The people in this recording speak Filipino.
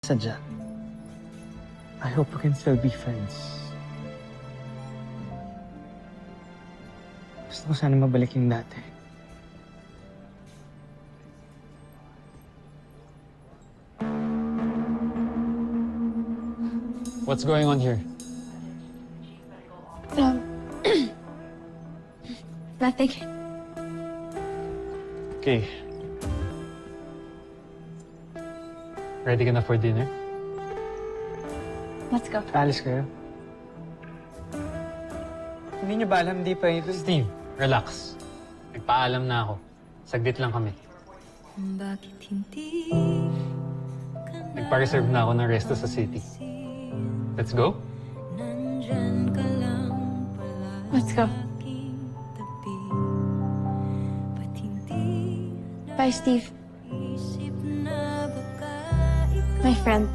Sadya. I hope we can still be friends. Gusto ko sana mabalik yung dati. What's going on here? Nothing. Okay. Ready ka na for dinner? Let's go. Alis kayo. Hindi niyo ba alam, di pa ito? Steve, relax. Nagpaalam na ako. Saglit lang kami. Nagpa-reserve na ako ng resto sa city. Let's go? Let's go. Bye, Steve. My friend.